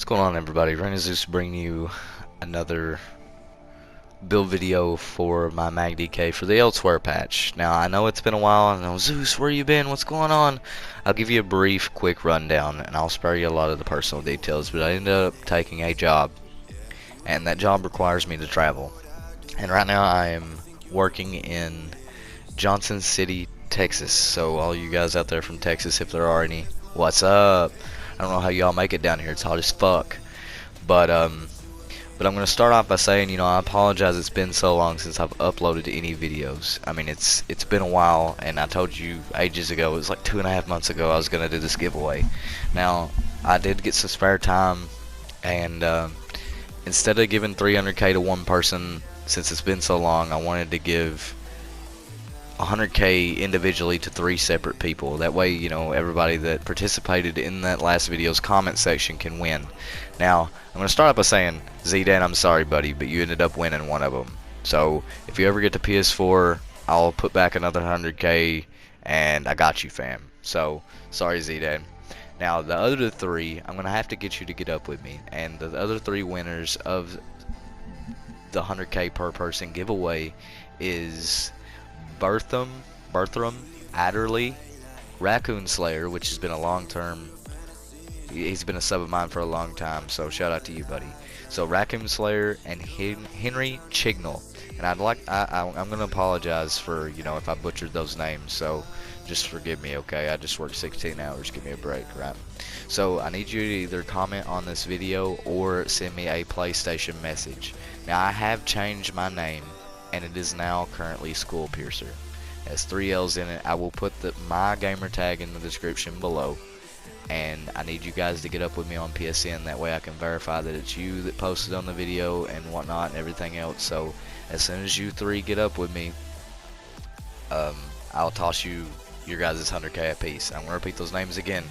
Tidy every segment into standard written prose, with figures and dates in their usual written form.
going on, everybody? Zeus bringing you another build video for my Magicka for the Elsewyre patch. Now, I know it's been a while. I know, Zeus, where you been? What's going on? I'll give you a brief, quick rundown, and I'll spare you a lot of the personal details, but I ended up taking a job, and that job requires me to travel. And right now, I am working in Johnson City, Texas. So, all you guys out there from Texas, if there are any, what's up? I don't know how y'all make it down here. It's hot as fuck. But I'm gonna start off by saying, I apologize. It's been so long since I've uploaded any videos. I mean, it's been a while, and I told you ages ago. It was like 2.5 months ago. I was gonna do this giveaway. Now, I did get some spare time, and instead of giving 300k to one person, since it's been so long, I wanted to give 100k individually to 3 separate people. That way, everybody that participated in that last video's comment section can win. Now, I'm going to start off by saying, Z-Dan, I'm sorry, buddy, but you ended up winning one of them. So, if you ever get to PS4, I'll put back another 100k, and I got you, fam. So, sorry, Z-Dan. Now, the other 3, I'm going to have to get you to get up with me. And the other 3 winners of the 100k per person giveaway is Berthram, Adderley, Racoon Slayer, which has been a long-term. He's been a sub of mine for a long time, so shout out to you, buddy. So Racoon Slayer and Henry Chignell, and I'm gonna apologize for if I butchered those names. So just forgive me, okay? I just worked 16 hours. Give me a break, right? So I need you to either comment on this video or send me a PlayStation message. Now I have changed my name, and it is now currently Skulllpiercer. It has 3 L's in it. I will put my Gamertag in the description below, and I need you guys to get up with me on PSN. That way I can verify that it's you that posted on the video and whatnot and everything else. So as soon as you 3 get up with me, I'll toss you your guys' 100k apiece. I'm going to repeat those names again: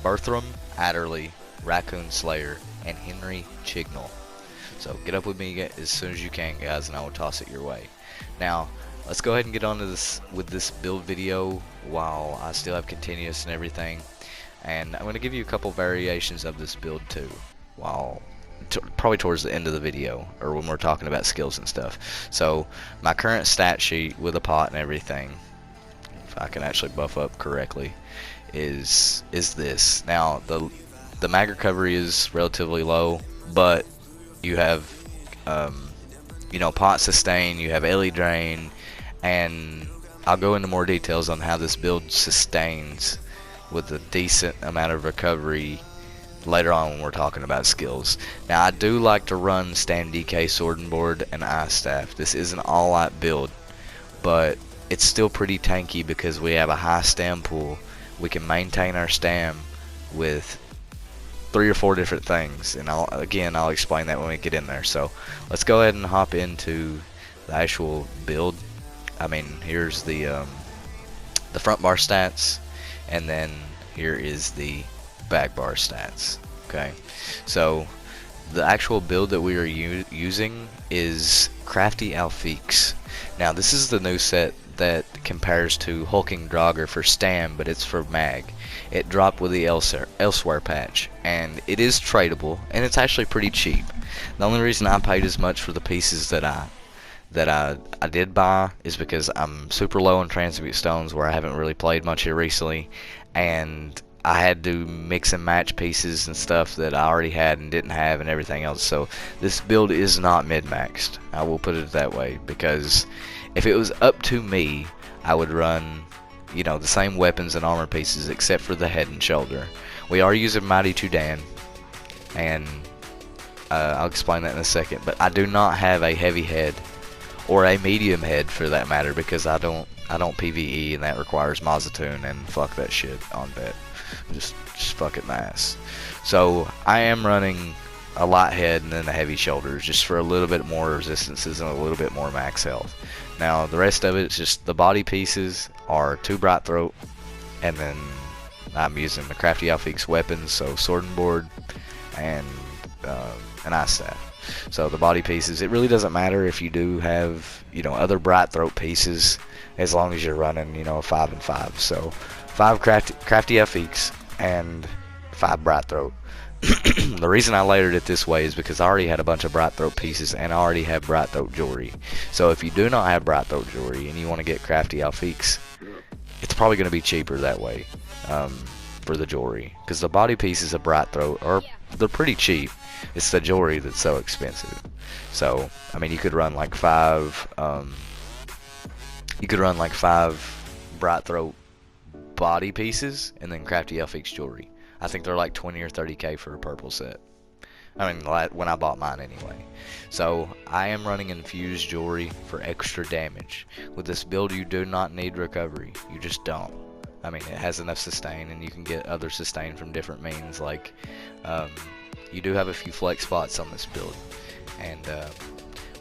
Berthram, Adderley, Racoon Slayer, and Henry Chignell. So get up with me as soon as you can, guys, and I will toss it your way. Now, let's go ahead and get on to this build video while I still have continuous and everything. And I'm going to give you a couple variations of this build too, probably towards the end of the video, or when we're talking about skills and stuff. So my current stat sheet with a pot and everything, if I can actually buff up correctly, is this. Now the mag recovery is relatively low, but you have pot sustain, you have LE drain, and I'll go into more details on how this build sustains with a decent amount of recovery later on when we're talking about skills. Now, I do like to run stand DK, sword and board, and ice staff. This is an all-out build, but it's still pretty tanky because we have a high stam pool. We can maintain our stam with 3 or 4 different things, and I'll explain that when we get in there. So let's go ahead and hop into the actual build. I mean, here's the front bar stats, and then here is the back bar stats. Okay, so the actual build that we are using is Crafty Alfix. Now, this is the new set that compares to Hulking Draugr for stam, but it's for mag. It dropped with the Elsewyre patch, and it is tradable, and it's actually pretty cheap. The only reason I paid as much for the pieces that I did buy is because I'm super low on transmute stones, where I haven't really played much here recently, and I had to mix and match pieces and stuff that I already had and didn't have and everything else. So this build is not mid-maxed. I will put it that way, because if it was up to me, I would run the same weapons and armor pieces except for the head and shoulder. We are using Mighty Chudan, and I'll explain that in a second, but I do not have a heavy head or a medium head for that matter, because I don't PvE, and that requires Mazatoon, and fuck that shit on bet. Just fuck it nice. So I am running a light head and then the heavy shoulders, just for a little bit more resistances and a little bit more max health. Now the rest of it is just the body pieces are 2 bright throat, and then I'm using the Crafty Alfix weapons, so sword and board and an ice staff. So the body pieces, it really doesn't matter if you do have other bright throat pieces, as long as you're running 5 and 5. So 5 crafty Alfix and 5 bright throat. The reason I layered it this way is because I already had a bunch of Bright Throat pieces and I already have Bright Throat jewelry. So if you do not have Bright Throat jewelry and you want to get crafty Alfiques, it's probably going to be cheaper that way for the jewelry. Because the body pieces of Bright Throat they're pretty cheap. It's the jewelry that's so expensive. So I mean, you could run like five Bright Throat body pieces and then crafty Alfiques jewelry. I think they're like 20 or 30k for a purple set. I mean, when I bought mine anyway. So I am running infused jewelry for extra damage. With this build, you do not need recovery. You just don't. I mean, it has enough sustain, and you can get other sustain from different means. Like, you do have a few flex spots on this build, and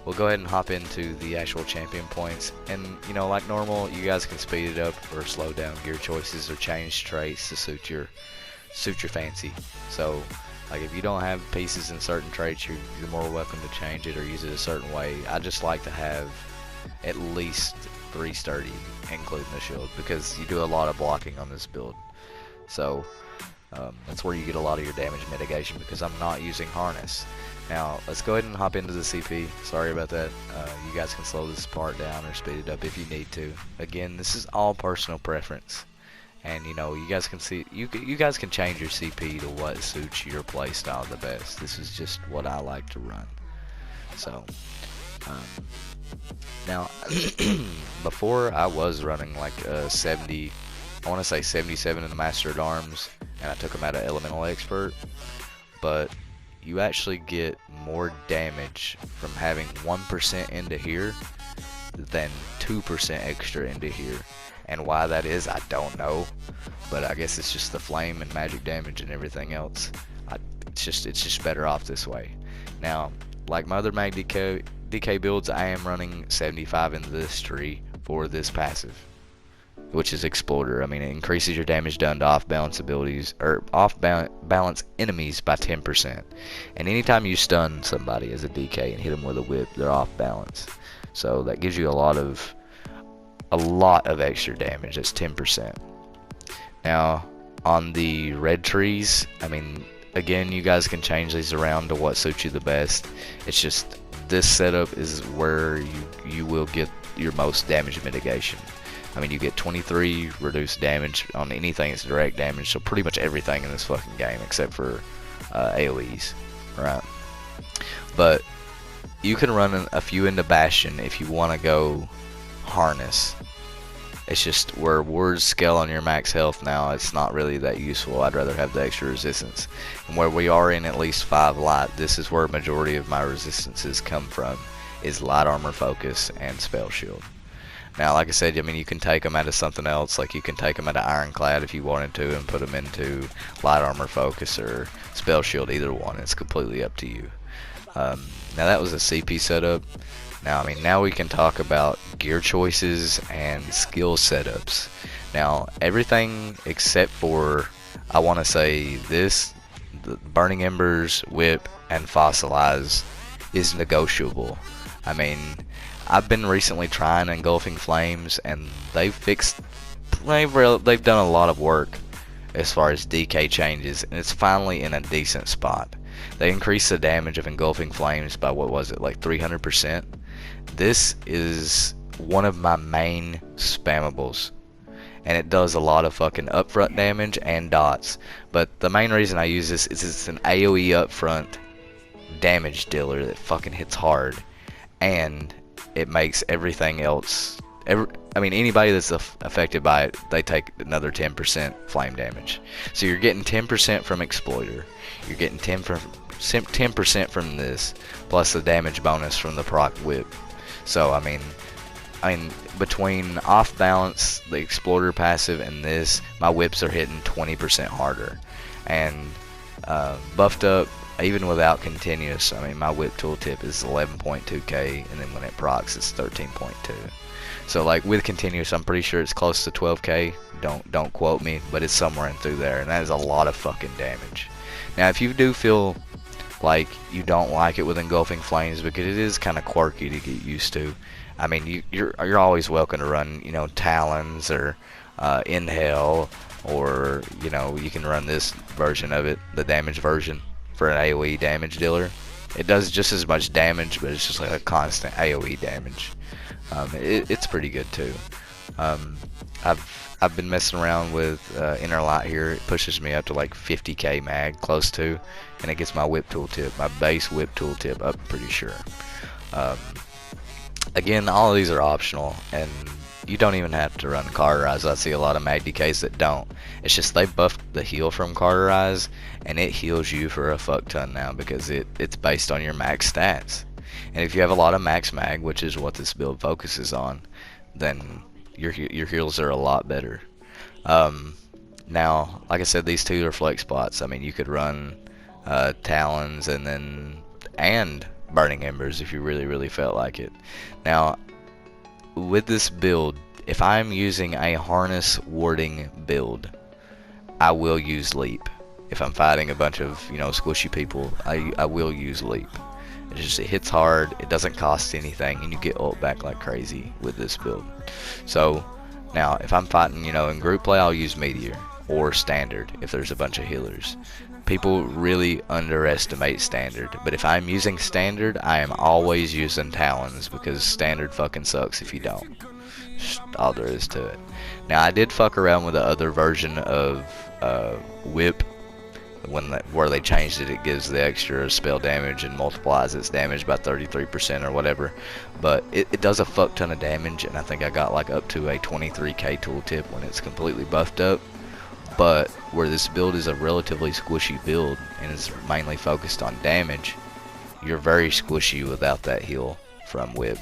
we'll go ahead and hop into the actual champion points. And you know, like normal, you guys can speed it up or slow down gear choices or change traits to suit your fancy. So like if you don't have pieces in certain traits, you're more welcome to change it or use it a certain way. I just like to have at least 3 sturdy, including the shield, because you do a lot of blocking on this build. So that's where you get a lot of your damage mitigation, because I'm not using harness. Now let's go ahead and hop into the CP. Sorry about that. You guys can slow this part down or speed it up if you need to. Again, this is all personal preference. And you know, you guys can see, you guys can change your CP to what suits your playstyle the best. This is just what I like to run. So, now, before I was running like 70, I want to say 77 in the Master at Arms, and I took them out of Elemental Expert. But you actually get more damage from having 1% into here than 2% extra into here. And why that is, I don't know, but I guess it's just the flame and magic damage and everything else. It's just better off this way. Now, like my other Magicka DK builds, I am running 75 in this tree for this passive, which is Exploder. I mean, it increases your damage done to off-balance abilities, or off-balance enemies by 10%. And anytime you stun somebody as a DK and hit them with a whip, they're off-balance. So that gives you a lot of extra damage. That's 10%. Now on the red trees, I mean, again, you guys can change these around to what suits you the best. It's just this setup is where you will get your most damage mitigation. I mean, you get 23 reduced damage on anything that's direct damage, so pretty much everything in this fucking game except for AoEs, right? But you can run a few into Bastion if you want to go harness. It's just where wards scale on your max health now, it's not really that useful. I'd rather have the extra resistance. And where we are in at least 5 light, this is where majority of my resistances come from, is light armor focus and spell shield. Now, like I said, I mean, you can take them out of something else, like you can take them out of ironclad if you wanted to and put them into light armor focus or spell shield, either one. It's completely up to you. Now that was a CP setup. Now, I mean, now we can talk about gear choices and skill setups. Now, everything except for, I want to say this, the Burning Embers, Whip, and Fossilize is negotiable. I mean, I've been recently trying Engulfing Flames, and they've done a lot of work as far as DK changes, and it's finally in a decent spot. They increased the damage of Engulfing Flames by, what was it, like 300%. This is one of my main spammables, and it does a lot of fucking upfront damage and dots. But the main reason I use this is it's an AoE upfront damage dealer that fucking hits hard, and it makes everything else, I mean, anybody that's affected by it, they take another 10% flame damage. So you're getting 10% from Exploiter, you're getting 10% from this, plus the damage bonus from the proc whip. So I mean between off balance, the Explorer passive, and this, my whips are hitting 20% harder. And buffed up, even without continuous, I mean, my whip tooltip is 11.2k, and then when it procs, it's 13.2. So like with continuous, I'm pretty sure it's close to 12k. Don't quote me, but it's somewhere in through there, and that is a lot of fucking damage. Now, if you do feel like you don't like it with Engulfing Flames, because it is kind of quirky to get used to, I mean, you're always welcome to run, you know, Talons or Inhale or you know, you can run this version of it, the damage version, for an AoE damage dealer. It does just as much damage, but it's just like a constant AoE damage. It's pretty good too. I've been messing around with Inner Light here. It pushes me up to like 50k mag, close to, and it gets my whip tooltip, my base whip tooltip up pretty sure. Again, all of these are optional, and you don't even have to run Cauterize. I see a lot of MagDKs that don't. It's just they buffed the heal from Cauterize, and it heals you for a fuck ton now because it's based on your max stats. And if you have a lot of max mag, which is what this build focuses on, then your heals are a lot better. Now, like I said, these two are flex spots. I mean, you could run Talons and Burning Embers if you really felt like it. Now, with this build, if I'm using a harness warding build, I will use Leap. If I'm fighting a bunch of, you know, squishy people, I will use Leap. It hits hard, it doesn't cost anything, and you get ult back like crazy with this build. So now if I'm fighting, you know, in group play, I'll use Meteor or Standard if there's a bunch of healers. People really underestimate Standard, but if I'm using Standard, I am always using Talons because Standard fucking sucks if you don't. Just all there is to it. Now I did fuck around with the other version of Whip. Where they changed it, it gives the extra spell damage and multiplies its damage by 33% or whatever. But it does a fuck ton of damage, and I think I got like up to a 23k tooltip when it's completely buffed up. But where this build is a relatively squishy build and is mainly focused on damage, you're very squishy without that heal from Whip.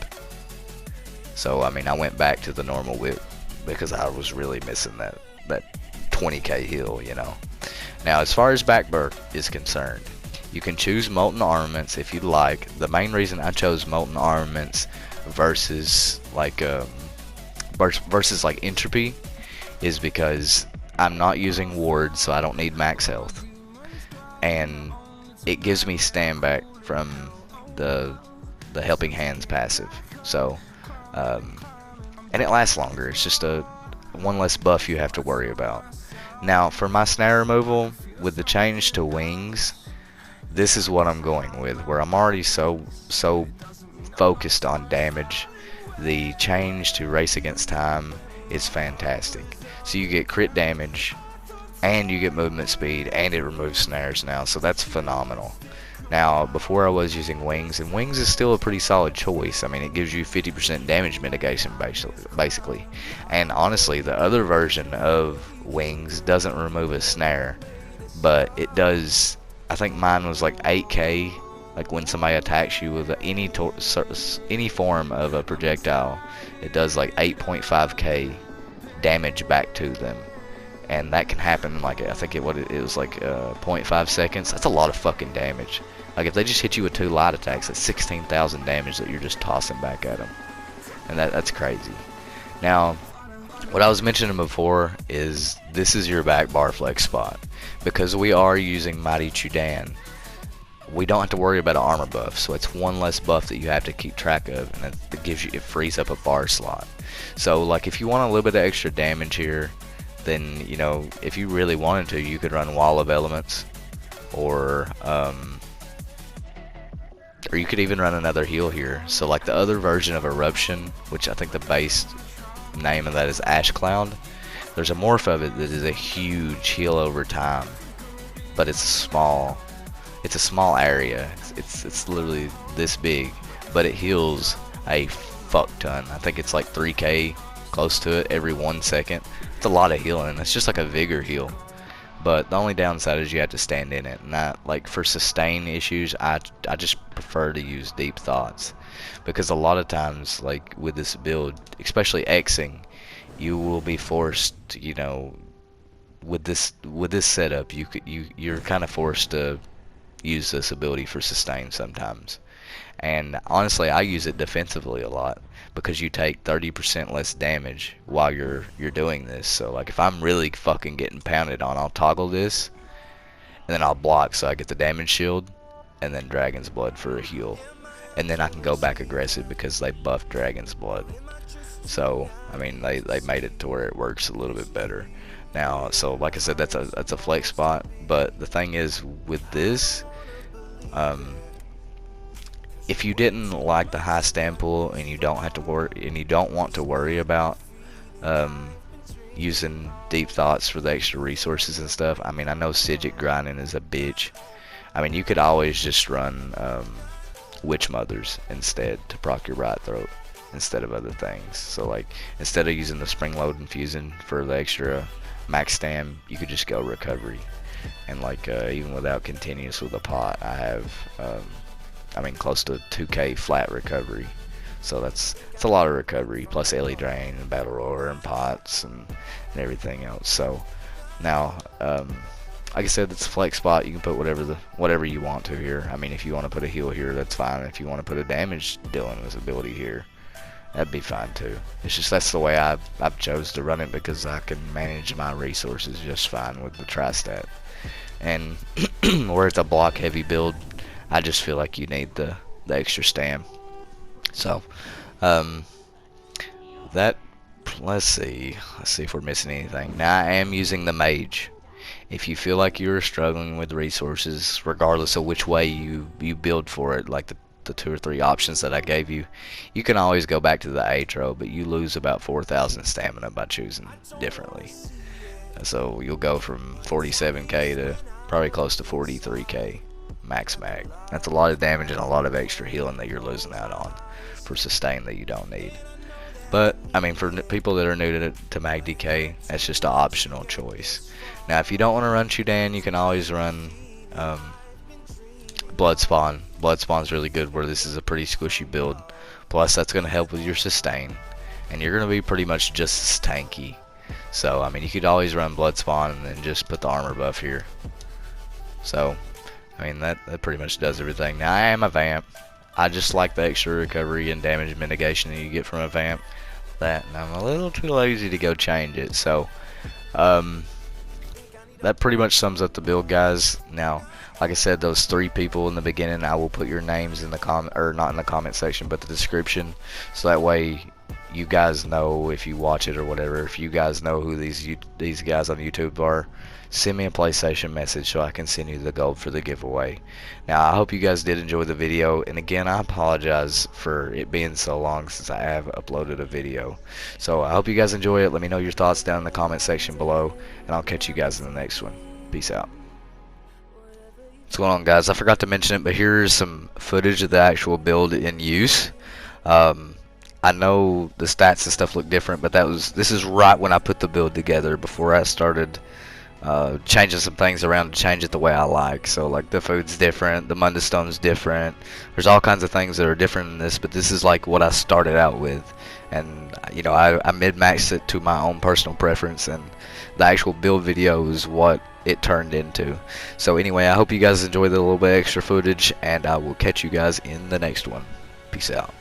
So I mean, I went back to the normal Whip because I was really missing that 20k heal, you know. Now, as far as back birth is concerned, you can choose Molten Armaments if you'd like. The main reason I chose Molten Armaments versus like Entropy is because I'm not using wards, so I don't need max health, and it gives me stand back from the Helping Hands passive. So, and it lasts longer. It's just one less buff you have to worry about. Now, for my snare removal, with the change to wings, this is what I'm going with, where I'm already so focused on damage. The change to Race Against Time is fantastic. So you get crit damage, and you get movement speed, and it removes snares now, so that's phenomenal. Now, before I was using wings, and wings is still a pretty solid choice. I mean, it gives you 50% damage mitigation, basically. And honestly, the other version of wings doesn't remove a snare, but it does. I think mine was like 8k. Like when somebody attacks you with any form of a projectile, it does like 8.5k damage back to them. And that can happen like, I think it was like 0.5 seconds. That's a lot of fucking damage. Like if they just hit you with 2 light attacks, that's 16,000 damage that you're just tossing back at them. And that's crazy. Now, what I was mentioning before is this is your back bar flex spot. Because we are using Mighty Chudan, we don't have to worry about an armor buff, so it's one less buff that you have to keep track of, and it frees up a bar slot. So like if you want a little bit of extra damage here, then, you know, if you really wanted to, you could run Wall of Elements, or you could even run another heal here. So like the other version of Eruption, which I think the base name of that is Ash Cloud, there's a morph of it that is a huge heal over time, but it's a small area. It's literally this big, but it heals a fuck ton. I think it's like 3k, close to it, every 1 second. It's a lot of healing. It's just like a vigor heal. But the only downside is you have to stand in it. And like for sustain issues, I just prefer to use Deep Thoughts, because a lot of times, like with this build, especially Xing, you will be forced, you know, with this setup, you're kind of forced to use this ability for sustain sometimes. And honestly, I use it defensively a lot, because you take 30% less damage while you're doing this. So like if I'm really fucking getting pounded on, I'll toggle this, and then I'll block so I get the damage shield, and then Dragon's Blood for a heal. And then I can go back aggressive because they buffed Dragon's Blood. So, I mean, they made it to where it works a little bit better. Now, so like I said, that's a flex spot. But the thing is with this, if you didn't like the high stand pull and you don't have to worry and you don't want to worry about using deep thoughts for the extra resources and stuff, I mean, I know Sigil grinding is a bitch. I mean, you could always just run Witch Mothers instead to proc your right throat instead of other things. So like, instead of using the spring load infusion for the extra max stam, you could just go recovery. And like, even without continuous with a pot, I have I mean, close to 2k flat recovery. So that's a lot of recovery, plus Ellie Drain and Battle Roar and pots and everything else. So now, like I said, it's a flex spot. You can put whatever you want to here. I mean, if you want to put a heal here, that's fine. If you want to put a damage dealing ability here, that'd be fine too. It's just that's the way I've chose to run it, because I can manage my resources just fine with the tri-stat. And where it's a block heavy build, I just feel like you need the extra stam. So that, let's see if we're missing anything. Now I am using the mage. If you feel like you're struggling with resources, regardless of which way you build for it, like the 2 or 3 options that I gave you, you can always go back to the Atro, but you lose about 4,000 stamina by choosing differently. So you'll go from 47k to probably close to 43k max mag. That's a lot of damage and a lot of extra healing that you're losing out on for sustain that you don't need. But I mean, for people that are new to Mag DK, that's just an optional choice. Now if you don't want to run Chudan, you can always run Blood Spawn. Blood Spawn's really good, where this is a pretty squishy build. Plus that's going to help with your sustain, and you're going to be pretty much just as tanky. So I mean, you could always run Blood Spawn and then just put the armor buff here. So I mean, that pretty much does everything. Now I am a vamp. I just like the extra recovery and damage mitigation that you get from a vamp. And I'm a little too lazy to go change it. So that pretty much sums up the build, guys. Now, like I said, those 3 people in the beginning, I will put your names in the comment, or not in the comment section, but the description, so that way you guys know if you watch it or whatever. If you guys know who these guys on YouTube are, send me a PlayStation message so I can send you the gold for the giveaway. Now I hope you guys did enjoy the video, and again I apologize for it being so long since I have uploaded a video. So I hope you guys enjoy it. Let me know your thoughts down in the comment section below, and I'll catch you guys in the next one. Peace out. What's going on, guys? I forgot to mention it, but here's some footage of the actual build in use. I know the stats and stuff look different, but this is right when I put the build together, before I started changing some things around to change it the way I like. So like the food's different, the Munda Stone's different, there's all kinds of things that are different in this, but this is like what I started out with. And you know, I mid-maxed it to my own personal preference, and the actual build video is what it turned into. So anyway, I hope you guys enjoyed the little bit extra footage, and I will catch you guys in the next one. Peace out.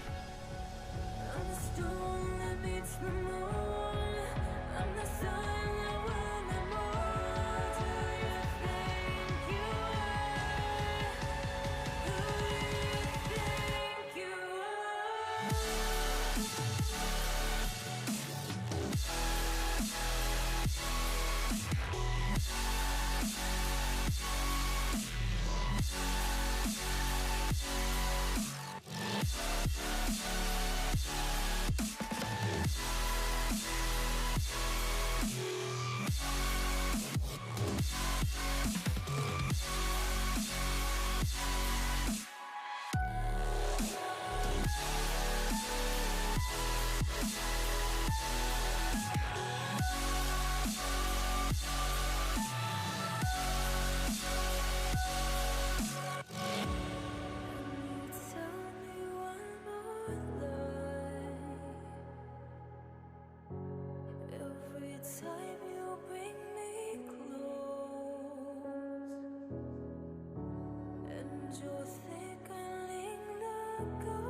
You're thickening the